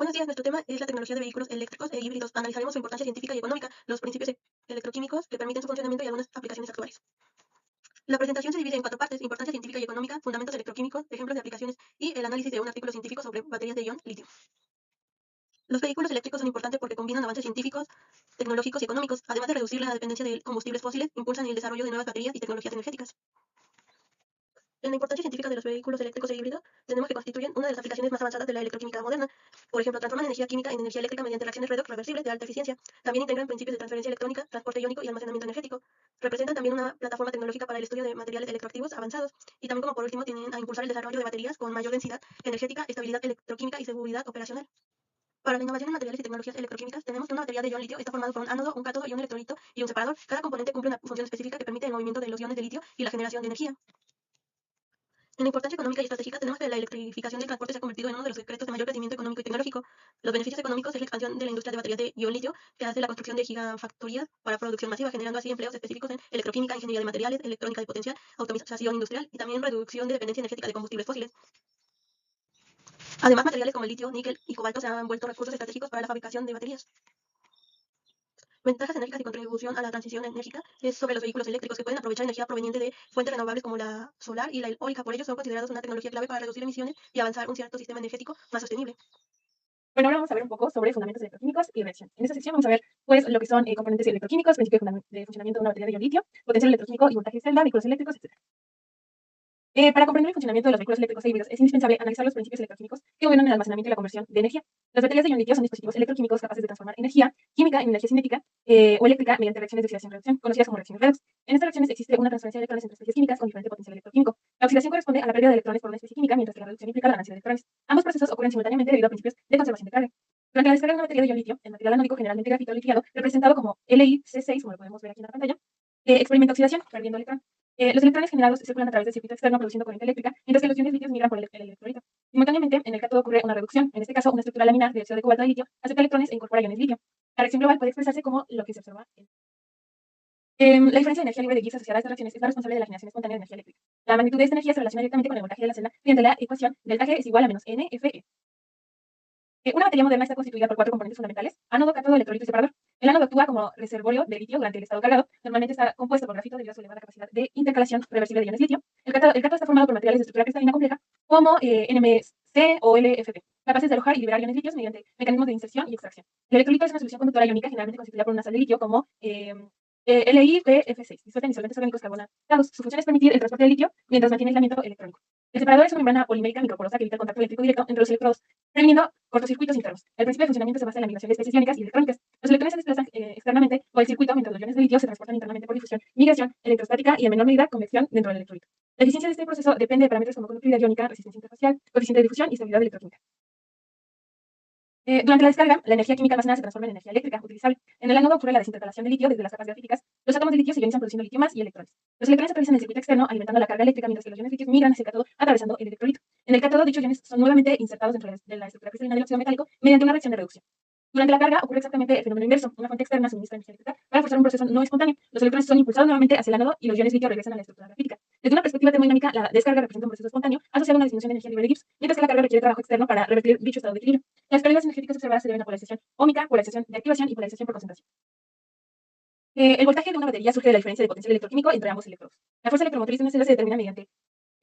Buenos días, nuestro tema es la tecnología de vehículos eléctricos e híbridos. Analizaremos su importancia científica y económica, los principios electroquímicos que permiten su funcionamiento y algunas aplicaciones actuales. La presentación se divide en cuatro partes: importancia científica y económica, fundamentos electroquímicos, ejemplos de aplicaciones y el análisis de un artículo científico sobre baterías de ion litio. Los vehículos eléctricos son importantes porque combinan avances científicos, tecnológicos y económicos, además de reducir la dependencia de combustibles fósiles, impulsan el desarrollo de nuevas baterías y tecnologías energéticas. En la importancia científica de los vehículos eléctricos e híbridos, tenemos que constituyen una de las aplicaciones más avanzadas de la electroquímica moderna. Por ejemplo, transforman energía química en energía eléctrica mediante reacciones redox reversibles de alta eficiencia. También integran principios de transferencia electrónica, transporte iónico y almacenamiento energético. Representan también una plataforma tecnológica para el estudio de materiales electroactivos avanzados. Y también, como por último, tienen a impulsar el desarrollo de baterías con mayor densidad energética, estabilidad electroquímica y seguridad operacional. Para la innovación en materiales y tecnologías electroquímicas, tenemos que una batería de ion litio está formada por un ánodo, un cátodo y un electrolito y un separador. Cada componente cumple una función específica que permite el movimiento de los iones de litio y la generación de energía. En la importancia económica y estratégica, tenemos que la electrificación del transporte se ha convertido en uno de los secretos de mayor crecimiento económico y tecnológico. Los beneficios económicos es la expansión de la industria de baterías de ion litio, que hace la construcción de gigafactorías para producción masiva, generando así empleos específicos en electroquímica, ingeniería de materiales, electrónica de potencial, automatización industrial y también reducción de dependencia energética de combustibles fósiles. Además, materiales como el litio, níquel y cobalto se han vuelto recursos estratégicos para la fabricación de baterías. Ventajas enérgicas y contribución a la transición enérgica es sobre los vehículos eléctricos, que pueden aprovechar energía proveniente de fuentes renovables como la solar y la eólica. Por ello son considerados una tecnología clave para reducir emisiones y avanzar un cierto sistema energético más sostenible. Bueno, ahora vamos a ver un poco sobre fundamentos electroquímicos y reacción. En esta sección vamos a ver pues, lo que son componentes electroquímicos, principio de funcionamiento de una batería de ion litio, potencial electroquímico y voltaje celda, vehículos eléctricos, etc. Para comprender el funcionamiento de los vehículos eléctricos e híbridos es indispensable analizar los principios electroquímicos que gobiernan el almacenamiento y la conversión de energía. Las baterías de ion litio son dispositivos electroquímicos capaces de transformar energía química en energía cinética o eléctrica mediante reacciones de oxidación-reducción, conocidas como reacciones redox. En estas reacciones existe una transferencia de electrones entre especies químicas con diferente potencial electroquímico. La oxidación corresponde a la pérdida de electrones por una especie química, mientras que la reducción implica la ganancia de electrones. Ambos procesos ocurren simultáneamente debido a principios de conservación de carga. Durante la descarga de una batería de ion litio, el material anódico, generalmente grafito liquidado, representado como LiC6, como lo podemos ver aquí en la pantalla, experimenta oxidación, perdiendo electrón. Los electrones generados circulan a través del circuito externo produciendo corriente eléctrica, mientras que los iones litios migran por el electrolito. Simultáneamente, en el cátodo ocurre una reducción. En este caso, una estructura laminar de óxido de cobalto de litio acepta electrones e incorpora iones litio. La reacción global puede expresarse como lo que se observa. La diferencia de energía libre de Gibbs asociada a estas reacciones es la responsable de la generación espontánea de energía eléctrica. La magnitud de esta energía se relaciona directamente con el voltaje de la celda mediante la ecuación delta G es igual a menos NFE. Una batería moderna está constituida por cuatro componentes fundamentales: ánodo, cátodo, electrolito y separador. El ánodo actúa como reservorio de litio durante el estado cargado. Normalmente está compuesto por grafito debido a su elevada capacidad de intercalación reversible de iones litio. El cátodo está formado por materiales de estructura cristalina compleja como NMC o LFP, capaces de alojar y liberar iones litios mediante mecanismos de inserción y extracción. El electrolito es una solución conductora iónica generalmente constituida por una sal de litio como LiPF6, disuelta en disolventes orgánicos carbonatados. Su función es permitir el transporte de litio mientras mantiene aislamiento electrónico. El separador es una membrana polimérica microporosa que evita el contacto eléctrico directo entre los electrodos, previniendo cortocircuitos internos. El principio de funcionamiento se basa en la migración de especies iónicas y electrónicas. Los electrones se desplazan externamente por el circuito, mientras los iones de litio se transportan internamente por difusión, migración, electrostática y en menor medida convección dentro del electrolito. La eficiencia de este proceso depende de parámetros como conductividad iónica, resistencia interfacial, coeficiente de difusión y estabilidad electroquímica. Durante la descarga, la energía química almacenada se transforma en energía eléctrica utilizable. En el ánodo ocurre la desintercalación de litio desde las capas grafíticas. Los átomos de litio se ionizan produciendo litio más y electrones. Los electrones atraviesan el circuito externo alimentando la carga eléctrica, mientras que los iones litios migran hacia el cátodo atravesando el electrolito. En el cátodo, dichos iones son nuevamente insertados dentro de la estructura cristalina del óxido metálico mediante una reacción de reducción. Durante la carga ocurre exactamente el fenómeno inverso. Una fuente externa suministra energía eléctrica para forzar un proceso no espontáneo. Los electrones son impulsados nuevamente hacia el ánodo y los iones litio regresan a la estructura grafítica. Desde una perspectiva termodinámica, la descarga representa un proceso espontáneo asociado a una disminución de energía libre de Gibbs, mientras que la carga requiere trabajo externo para revertir dicho estado de equilibrio. Las pérdidas energéticas observadas se deben a polarización óhmica, polarización de activación y polarización por concentración. El voltaje de una batería surge de la diferencia de potencial electroquímico entre ambos electrodos. La fuerza electromotriz de una celda se determina mediante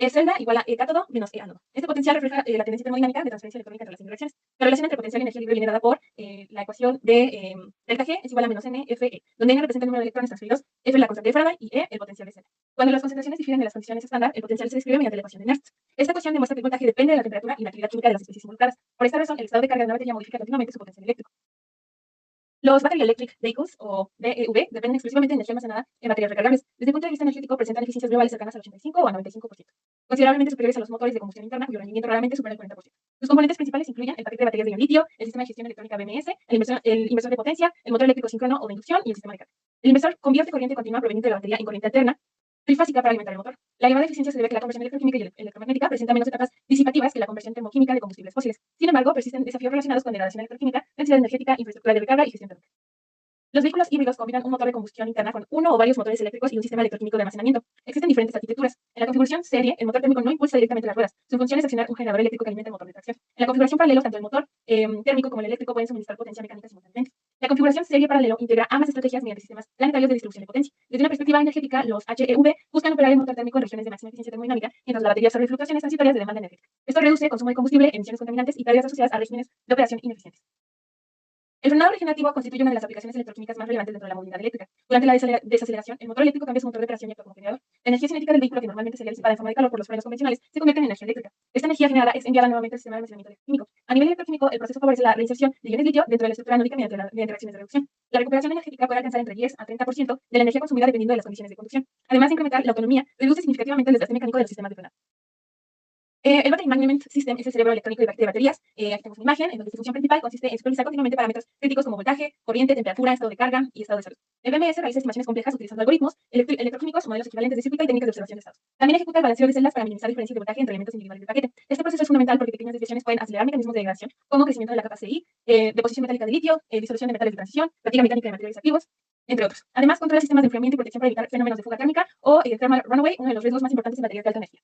E celda igual a E cátodo menos E ánodo. Este potencial refleja la tendencia termodinámica de transferencia electrónica entre las interacciones. La relación entre potencial y energía libre viene dada por la ecuación de delta G es igual a menos NFE, donde N representa el número de electrones transferidos, F la constante de Faraday y E el potencial de celda. Cuando las concentraciones difieren de las condiciones estándar, el potencial se describe mediante la ecuación de Nernst. Esta ecuación demuestra que el voltaje depende de la temperatura y la actividad química de las especies involucradas. Por esta razón, el estado de carga de una batería modifica continuamente su potencial eléctrico. Los Battery Electric Vehicles, o BEV, dependen exclusivamente de energía almacenada en baterías recargables. Desde el punto de vista energético, presentan eficiencias globales cercanas al 85 o al 95%, considerablemente superiores a los motores de combustión interna, cuyo rendimiento raramente supera el 40%. Sus componentes principales incluyen el paquete de baterías de ion litio, el sistema de gestión electrónica BMS, el inversor de potencia, el motor eléctrico síncrono o de inducción y el sistema de carga. El inversor convierte corriente continua proveniente de la batería en corriente alterna trifásica para alimentar el motor. La elevada eficiencia se debe a que la conversión electroquímica y electromagnética presenta menos etapas disipativas que la conversión termoquímica de combustibles fósiles. Sin embargo, persisten desafíos relacionados con degradación electroquímica, densidad energética, infraestructura de recarga y gestión térmica. Los vehículos híbridos combinan un motor de combustión interna con uno o varios motores eléctricos y un sistema electroquímico de almacenamiento. Existen diferentes arquitecturas. En la configuración serie, el motor térmico no impulsa directamente las ruedas. Su función es accionar un generador eléctrico que alimenta el motor de tracción. En la configuración paralelo, tanto el motor térmico como el eléctrico pueden suministrar potencia mecánica simultáneamente. La configuración serie paralelo integra ambas estrategias mediante sistemas planetarios de distribución de potencia. Desde una perspectiva energética, los HEV buscan operar el motor térmico en regiones de máxima eficiencia termodinámica, mientras la batería absorbe fluctuaciones transitorias de demanda energética. Esto reduce consumo de combustible, emisiones contaminantes y pérdidas asociadas a regímenes de operación ineficientes. El frenado regenerativo constituye una de las aplicaciones electroquímicas más relevantes dentro de la movilidad eléctrica. Durante la desaceleración, el motor eléctrico cambia su motor de operación y actúa como generador. La energía cinética del vehículo, que normalmente sería disipada en forma de calor por los frenos convencionales, se convierte en energía eléctrica. Esta energía generada es enviada nuevamente al sistema de almacenamiento electroquímico. A nivel electroquímico, el proceso favorece la reinserción de iones litio dentro de la estructura anódica mediante reacciones de reducción. La recuperación energética puede alcanzar entre 10 a 30% de la energía consumida dependiendo de las condiciones de conducción. Además de incrementar la autonomía, reduce significativamente el desgaste mecánico de los sistemas de frenado. El Battery Management System es el cerebro electrónico de baterías. Aquí tenemos una imagen en donde su función principal consiste en supervisar continuamente parámetros críticos como voltaje, corriente, temperatura, estado de carga y estado de salud. El BMS realiza estimaciones complejas utilizando algoritmos electroquímicos o modelos equivalentes de circuito y técnicas de observación de estados. También ejecuta el balanceo de celdas para minimizar diferencias de voltaje entre elementos individuales del paquete. Este proceso es fundamental porque pequeñas desviaciones pueden acelerar mecanismos de degradación como crecimiento de la capa CI, deposición metálica de litio, disolución de metales de transición, fatiga mecánica de materiales activos, entre otros. Además, controla sistemas de enfriamiento y protección para evitar fenómenos de fuga térmica o thermal runaway, uno de los riesgos más importantes en baterías de alta energía.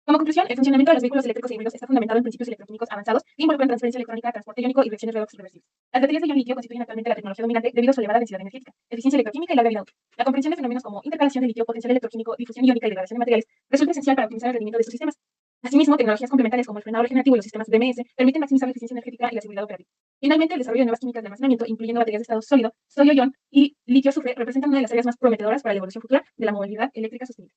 Como conclusión, el funcionamiento de los vehículos eléctricos e híbridos está fundamentado en principios electroquímicos avanzados que involucran transferencia electrónica, transporte iónico y reacciones redox reversibles. Las baterías de ion litio constituyen actualmente la tecnología dominante debido a su elevada densidad energética, eficiencia electroquímica y larga vida útil. La comprensión de fenómenos como intercalación de litio, potencial electroquímico, difusión iónica y degradación de materiales resulta esencial para optimizar el rendimiento de estos sistemas. Asimismo, tecnologías complementarias como el frenado regenerativo y los sistemas BMS permiten maximizar la eficiencia energética y la seguridad operativa. Finalmente, el desarrollo de nuevas químicas de almacenamiento, incluyendo baterías de estado sólido, sodio-ion y litio-azufre, representan una de las áreas más prometedoras para la evolución futura de la movilidad eléctrica sostenible.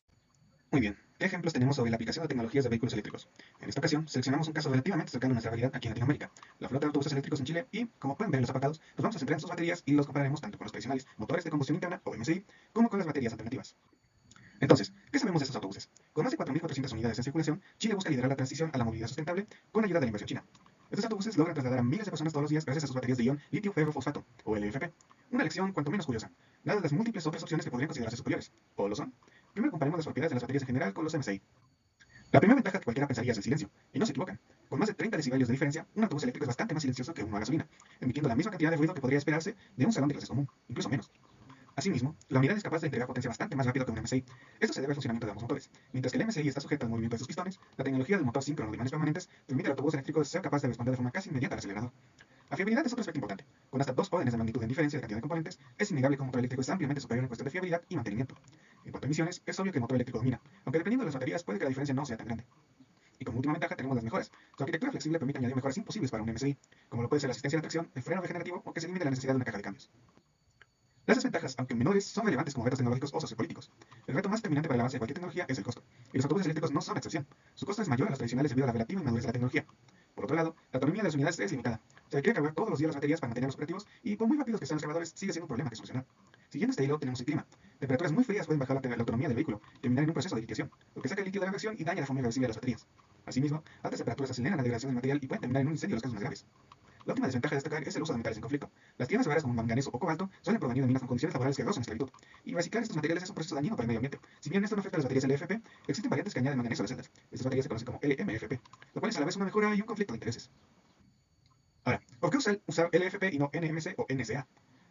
Muy bien, ¿qué ejemplos tenemos sobre la aplicación de tecnologías de vehículos eléctricos? En esta ocasión, seleccionamos un caso relativamente cercano a nuestra realidad aquí en Latinoamérica, la flota de autobuses eléctricos en Chile y, como pueden ver en los apartados, nos vamos a centrar en sus baterías y los compararemos tanto con los tradicionales motores de combustión interna o MSI, como con las baterías alternativas. Entonces, ¿qué sabemos de estos autobuses? Con más de 4.400 unidades en circulación, Chile busca liderar la transición a la movilidad sustentable con ayuda de la inversión china. Estos autobuses logran trasladar a miles de personas todos los días gracias a sus baterías de ion litio ferrofosfato, o LFP. Una elección cuanto menos curiosa, dadas las múltiples otras opciones que podrían considerarse superiores, o lo son. Primero comparemos las propiedades de las baterías en general con los MSI. La primera ventaja que cualquiera pensaría es el silencio, y no se equivocan. Con más de 30 decibelios de diferencia, un autobús eléctrico es bastante más silencioso que uno a gasolina, emitiendo la misma cantidad de ruido que podría esperarse de un salón de clases común, incluso menos. Asimismo, la unidad es capaz de entregar potencia bastante más rápido que un MSI. Esto se debe al funcionamiento de ambos motores. Mientras que el MSI está sujeto al movimiento de sus pistones, la tecnología del motor síncrono de imanes permanentes permite al autobús eléctrico ser capaz de responder de forma casi inmediata al acelerador. La fiabilidad es otro aspecto importante. Con hasta 2 órdenes de magnitud en diferencia de cantidad de componentes, es innegable que un motor eléctrico es ampliamente superior en cuestión de fiabilidad y mantenimiento. En cuanto a emisiones, es obvio que el motor eléctrico domina, aunque dependiendo de las baterías puede que la diferencia no sea tan grande. Y como última ventaja tenemos las mejoras. Su arquitectura flexible permite añadir mejoras imposibles para un MSI, como lo puede ser la asistencia de tracción, el freno regenerativo o que se elimine la necesidad de una caja de cambios. Las desventajas, aunque menores, son relevantes como retos tecnológicos o sociopolíticos. El reto más determinante para el avance de cualquier tecnología es el costo, y los autobuses eléctricos no son la excepción. Su costo es mayor a los tradicionales debido a la relativa inmadurez de la tecnología. Por otro lado, la autonomía de las unidades es limitada. Se requiere cargar todos los días las baterías para mantenerlos operativos y por muy rápidos que sean los cargadores, sigue siendo un problema que solucionar. Siguiendo este hilo, tenemos el clima. Temperaturas muy frías pueden bajar la autonomía del vehículo y terminar en un proceso de litiación, lo que saca el líquido de la reacción y daña la forma irreversible de las baterías. Asimismo, altas temperaturas aceleran la degradación del material y pueden terminar en un incendio en los casos más graves. La última desventaja de destacar es el uso de metales en conflicto. Las tierras raras como manganeso o cobalto suelen provenir de minas con condiciones laborales que rozan esclavitud, y reciclar estos materiales es un proceso dañino para el medio ambiente. Si bien esto no afecta a las baterías LFP, existen variantes que añaden manganeso a las celdas. Estas baterías se conocen como LMFP, lo cual es a la vez una mejora y un conflicto de intereses. Ahora, ¿por qué usar LFP y no NMC o NCA?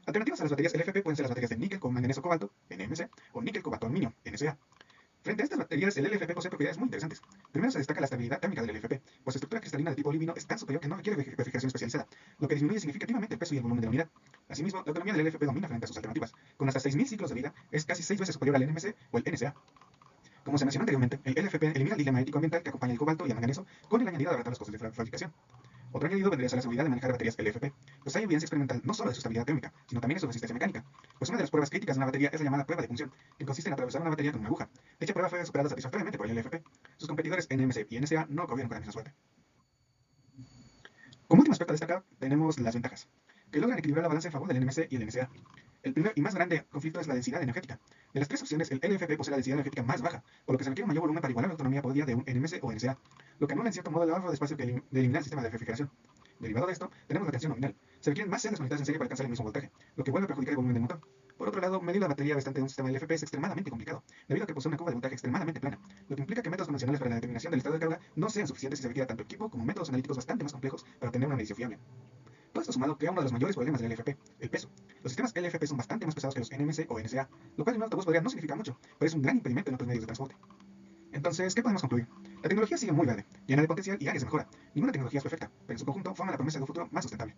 Alternativas a las baterías LFP pueden ser las baterías de níquel con manganeso cobalto, NMC, o níquel cobalto aluminio, NCA. Frente a estas baterías, el LFP posee propiedades muy interesantes. Primero se destaca la estabilidad térmica del LFP, pues su estructura cristalina de tipo olivino es tan superior que no requiere refrigeración especializada, lo que disminuye significativamente el peso y el volumen de la unidad. Asimismo, la autonomía del LFP domina frente a sus alternativas. Con hasta 6.000 ciclos de vida, es casi 6 veces superior al NMC o el NCA. Como se mencionó anteriormente, el LFP elimina el dilema ético ambiental que acompaña el cobalto y el manganeso con el añadido de abaratar los costos de fabricación. Otro añadido vendría a ser la seguridad de manejar baterías LFP, pues hay evidencia experimental no solo de su estabilidad térmica, sino también de su resistencia mecánica, pues una de las pruebas críticas de una batería es la llamada prueba de función, que consiste en atravesar una batería con una aguja. Dicha prueba fue superada satisfactoriamente por el LFP. Sus competidores NMC y NCA no corrieron con la misma suerte. Como último aspecto a destacar, tenemos las ventajas, que logran equilibrar la balanza en favor del NMC y el NCA. El primer y más grande conflicto es la densidad energética. De las tres opciones, el LFP posee la densidad energética más baja, por lo que se requiere un mayor volumen para igualar la autonomía por día de un NMC o NCA, lo que anula en cierto modo el ahorro de espacio de eliminar el sistema de refrigeración. Derivado de esto, tenemos la tensión nominal. Se requieren más celdas conectadas en serie para alcanzar el mismo voltaje, lo que vuelve a perjudicar el volumen del motor. Por otro lado, medir la batería restante de un sistema LFP es extremadamente complicado, debido a que posee una curva de voltaje extremadamente plana, lo que implica que métodos convencionales para la determinación del estado de carga no sean suficientes y se requiera tanto equipo como métodos analíticos bastante más complejos para obtener una medición fiable. Todo esto sumado crea uno de los mayores problemas del LFP, el peso. Los sistemas LFP son bastante más pesados que los NMC o NSA, lo cual en un autobús podría no significar mucho, pero es un gran impedimento en otros medios de transporte. Entonces, ¿qué podemos concluir? La tecnología sigue muy verde, llena de potencial y áreas de mejora. Ninguna tecnología es perfecta, pero en su conjunto forma la promesa de un futuro más sustentable.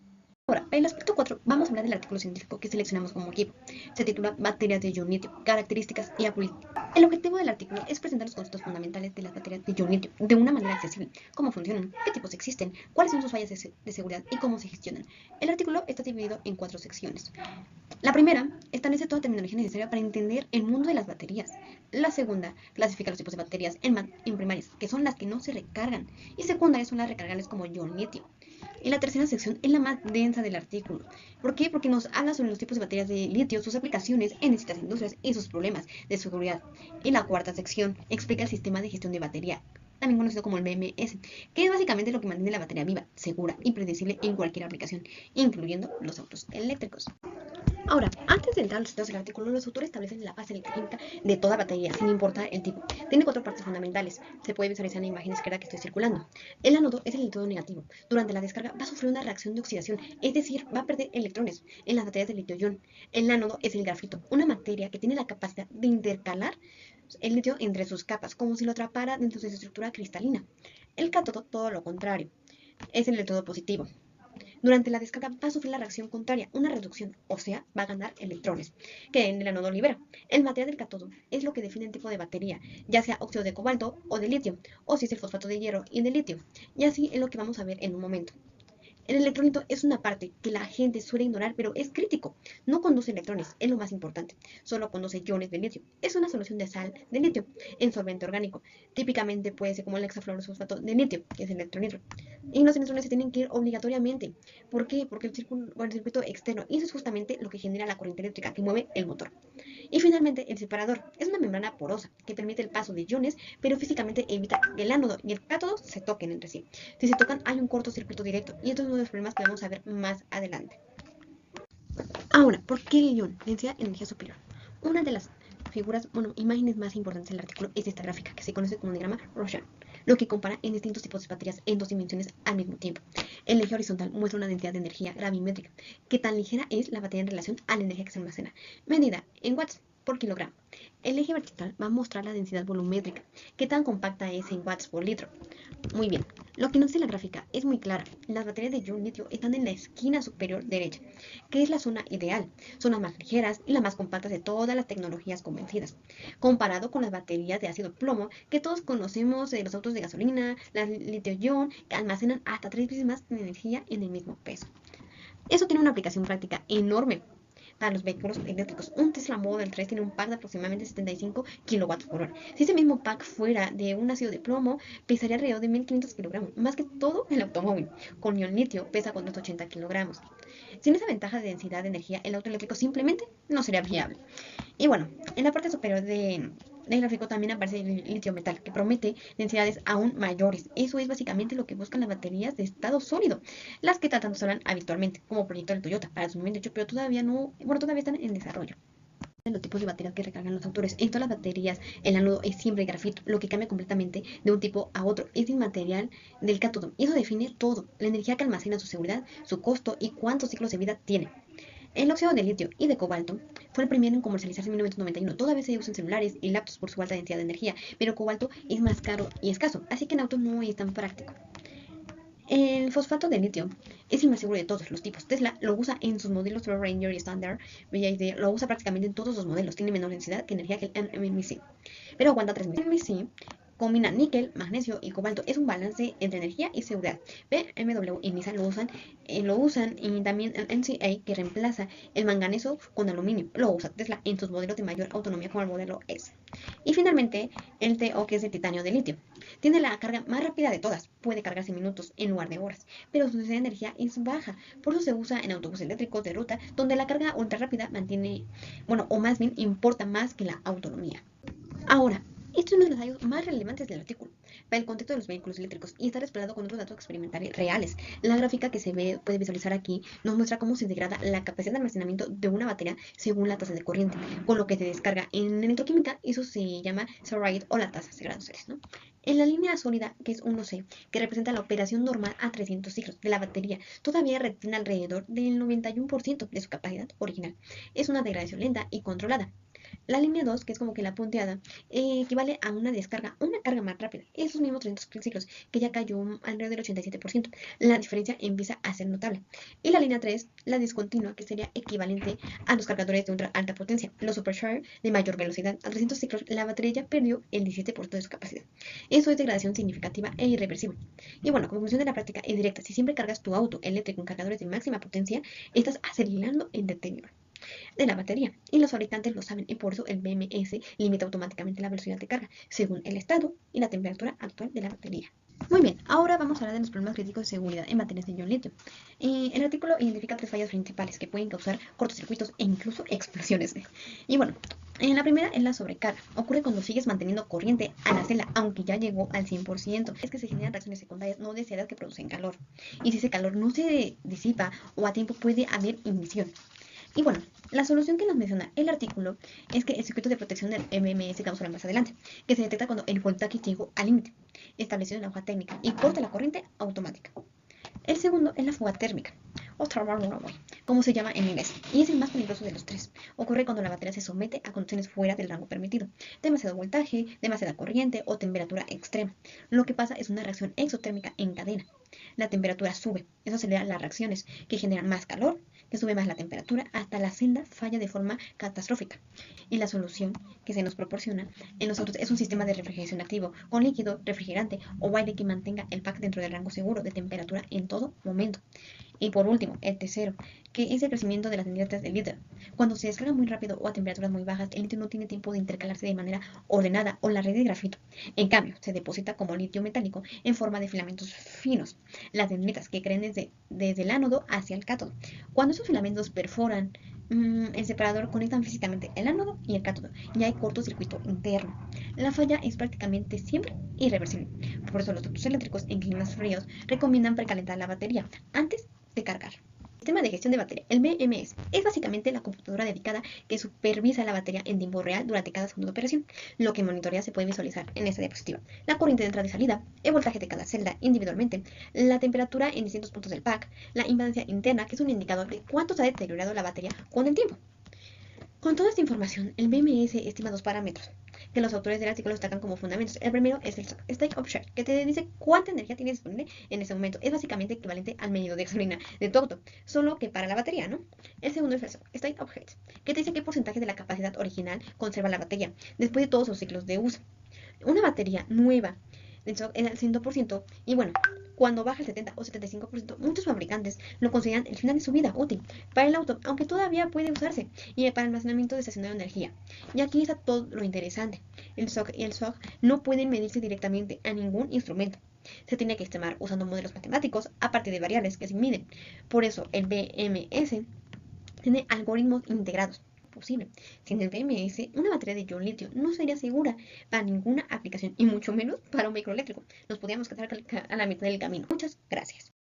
Ahora, en el aspecto 4, vamos a hablar del artículo científico que seleccionamos como equipo. Se titula Baterías de iodo-litio, características y apolítica. El objetivo del artículo es presentar los conceptos fundamentales de las baterías de iodo-litio de una manera accesible, cómo funcionan, qué tipos existen, cuáles son sus fallas de seguridad y cómo se gestionan. El artículo está dividido en 4 secciones. La primera establece toda la terminología necesaria para entender el mundo de las baterías. La segunda clasifica los tipos de baterías en primarias, que son las que no se recargan, y secundarias son las recargables como iodo-litio. Y la tercera sección es la más densa del artículo. ¿Por qué? Porque nos habla sobre los tipos de baterías de litio, sus aplicaciones en distintas industrias y sus problemas de seguridad. Y la cuarta sección explica el sistema de gestión de batería, también conocido como el BMS, que es básicamente lo que mantiene la batería viva, segura y predecible en cualquier aplicación, incluyendo los autos eléctricos. Ahora, antes de entrar a los estados del artículo, los autores establecen la base electroquímica de toda batería, sin importar el tipo. Tiene 4 partes fundamentales. Se puede visualizar en la imagen izquierda que estoy circulando. El ánodo es el electrodo negativo. Durante la descarga va a sufrir una reacción de oxidación, es decir, va a perder electrones en las baterías de litio-ion. El ánodo es el grafito, una materia que tiene la capacidad de intercalar el litio entre sus capas, como si lo atrapara dentro de su estructura cristalina. El cátodo, todo lo contrario, es el electrodo positivo. Durante la descarga va a sufrir la reacción contraria, una reducción, o sea, va a ganar electrones, que en el ánodo libera. El material del cátodo es lo que define el tipo de batería, ya sea óxido de cobalto o de litio, o si es el fosfato de hierro y de litio, y así es lo que vamos a ver en un momento. El electrolito es una parte que la gente suele ignorar, pero es crítico. No conduce electrones, es lo más importante. Solo conduce iones de litio. Es una solución de sal de litio en solvente orgánico. Típicamente puede ser como el hexafluorosulfato de litio, que es el electronitro. Y los electrones se tienen que ir obligatoriamente. ¿Por qué? Porque el circuito externo, y eso es justamente lo que genera la corriente eléctrica que mueve el motor. Y finalmente, el separador es una membrana porosa que permite el paso de iones, pero físicamente evita que el ánodo y el cátodo se toquen entre sí. Si se tocan, hay un cortocircuito directo, y esto es uno de los problemas que vamos a ver más adelante. Ahora, ¿por qué el ion? Densidad energía superior. Una de las imágenes más importantes del artículo es esta gráfica, que se conoce como el diagrama Rorschach, lo que compara en distintos tipos de baterías en 2 dimensiones al mismo tiempo. El eje horizontal muestra una densidad de energía gravimétrica, que tan ligera es la batería en relación a la energía que se almacena, medida en watts por kilogramo. El eje vertical va a mostrar la densidad volumétrica, que tan compacta es en watts por litro. Muy bien, lo que nos dice la gráfica es muy clara. Las baterías de iodo-litio están en la esquina superior derecha, que es la zona ideal. Son las más ligeras y las más compactas de todas las tecnologías convencidas, comparado con las baterías de ácido plomo que todos conocemos de los autos de gasolina, las litio-ion, que almacenan hasta 3 veces más de energía en el mismo peso. Eso tiene una aplicación práctica enorme para los vehículos eléctricos. Un Tesla Model 3 tiene un pack de aproximadamente 75 kWh. Si ese mismo pack fuera de un ácido de plomo, pesaría alrededor de 1500 kilogramos, más que todo el automóvil. Con ion litio pesa 480 kilogramos. Sin esa ventaja de densidad de energía, el auto eléctrico simplemente no sería viable. Y bueno, en la parte superior del gráfico también aparece el litio metal, que promete densidades aún mayores. Eso es básicamente lo que buscan las baterías de estado sólido, las que tanto se hablan habitualmente, como proyecto del Toyota para 2018, pero todavía están en desarrollo. Los tipos de baterías que recargan los autores. En todas las baterías, el ánodo es siempre grafito, lo que cambia completamente de un tipo a otro. Es el material del cátodo, y eso define todo: la energía que almacena, su seguridad, su costo y cuántos ciclos de vida tiene. El óxido de litio y de cobalto fue el primero en comercializarse en 1991. Todavía se usa en celulares y laptops por su alta densidad de energía, pero cobalto es más caro y escaso, así que en autos no es tan práctico. El fosfato de litio es el más seguro de todos los tipos. Tesla lo usa en sus modelos Ranger y Standard, BYD lo usa prácticamente en todos los modelos. Tiene menor densidad que energía que el MMC, pero aguanta 3000. El MMC combina níquel, magnesio y cobalto. Es un balance entre energía y seguridad. BMW y Nissan lo usan, y también el NCA, que reemplaza el manganeso con aluminio, lo usa Tesla en sus modelos de mayor autonomía, como el modelo S. Y finalmente el TO, que es el titanio de litio. Tiene la carga más rápida de todas, puede cargarse en minutos en lugar de horas, pero su densidad de energía es baja, por eso se usa en autobuses eléctricos de ruta, donde la carga ultra rápida o más bien importa más que la autonomía. Ahora, esto es uno de los datos más relevantes del artículo. para el contexto de los vehículos eléctricos y está respaldado con otros datos experimentales reales. La gráfica que se puede visualizar aquí nos muestra cómo se degrada la capacidad de almacenamiento de una batería según la tasa de corriente, con lo que se descarga en electroquímica, eso se llama cell rate o la tasa de grados Celsius, ¿no? En la línea sólida, que es 1C, que representa la operación normal a 300 ciclos de la batería, todavía retiene alrededor del 91% de su capacidad original. Es una degradación lenta y controlada. La línea 2, que es como que la punteada, equivale a una descarga, una carga más rápida. Esos mismos 300 ciclos, que ya cayó alrededor del 87%. La diferencia empieza a ser notable. Y la línea 3, la discontinua, que sería equivalente a los cargadores de ultra alta potencia. Los supercharger de mayor velocidad. A 300 ciclos, la batería ya perdió el 17% de su capacidad. Eso es degradación significativa e irreversible. Y bueno, como conclusión de la práctica es directa. Si siempre cargas tu auto eléctrico en cargadores de máxima potencia, estás acelerando el deterioro de la batería y los fabricantes lo saben y por eso el BMS limita automáticamente la velocidad de carga según el estado y la temperatura actual de la batería. Muy bien, ahora vamos a hablar de los problemas críticos de seguridad en baterías de ion litio. El artículo identifica 3 fallas principales que pueden causar cortocircuitos e incluso explosiones. Y bueno, la primera es la sobrecarga. Ocurre cuando sigues manteniendo corriente a la celda, aunque ya llegó al 100%. Es que se generan reacciones secundarias no deseadas que producen calor. Y si ese calor no se disipa o a tiempo puede haber ignición. Y bueno, la solución que nos menciona el artículo es que el circuito de protección del MMS que vamos a ver más adelante, que se detecta cuando el voltaje llegó al límite establecido en la hoja técnica y corta la corriente automática. El segundo es la fuga térmica, o thermal runaway, como se llama en inglés, y es el más peligroso de los tres. Ocurre cuando la batería se somete a condiciones fuera del rango permitido, demasiado voltaje, demasiada corriente o temperatura extrema. Lo que pasa es una reacción exotérmica en cadena. La temperatura sube, eso acelera las reacciones que generan más calor, que sube más la temperatura, hasta la celda falla de forma catastrófica. Y la solución que se nos proporciona en nosotros es un sistema de refrigeración activo con líquido, refrigerante o aire que mantenga el pack dentro del rango seguro de temperatura en todo momento. Y por último, el tercero, que es el crecimiento de las densidades del litio. Cuando se descarga muy rápido o a temperaturas muy bajas, el litio no tiene tiempo de intercalarse de manera ordenada o la red de grafito. En cambio, se deposita como litio metálico en forma de filamentos finos, las dendritas que creen desde el ánodo hacia el cátodo. Cuando esos filamentos perforan el separador, conectan físicamente el ánodo y el cátodo y hay cortocircuito interno. La falla es prácticamente siempre irreversible. Por eso los autos eléctricos en climas fríos recomiendan precalentar la batería antes de cargar. Sistema de gestión de batería, el BMS, es básicamente la computadora dedicada que supervisa la batería en tiempo real durante cada segundo de operación. Lo que monitorea se puede visualizar en esta diapositiva. La corriente de entrada y salida, el voltaje de cada celda individualmente, la temperatura en distintos puntos del pack, la impedancia interna, que es un indicador de cuánto se ha deteriorado la batería con el tiempo. Con toda esta información, el BMS estima 2 parámetros que los autores del artículo destacan como fundamentos. El primero es el state of charge, que te dice cuánta energía tienes disponible en ese momento. Es básicamente equivalente al medidor de gasolina de tu auto, solo que para la batería, ¿no? El segundo es el state of health, que te dice qué porcentaje de la capacidad original conserva la batería después de todos los ciclos de uso. Una batería nueva en el 100%, y bueno, cuando baja el 70 o 75%, muchos fabricantes lo consideran el final de su vida útil para el auto, aunque todavía puede usarse, y para el almacenamiento de estacionario de energía. Y aquí está todo lo interesante. El SOC y el SOC no pueden medirse directamente a ningún instrumento. Se tiene que estimar usando modelos matemáticos a partir de variables que se miden. Por eso el BMS tiene algoritmos integrados. Posible. Sin el BMS, una batería de ion litio no sería segura para ninguna aplicación y mucho menos para un vehículo eléctrico. Nos podríamos quedar a la mitad del camino. Muchas gracias.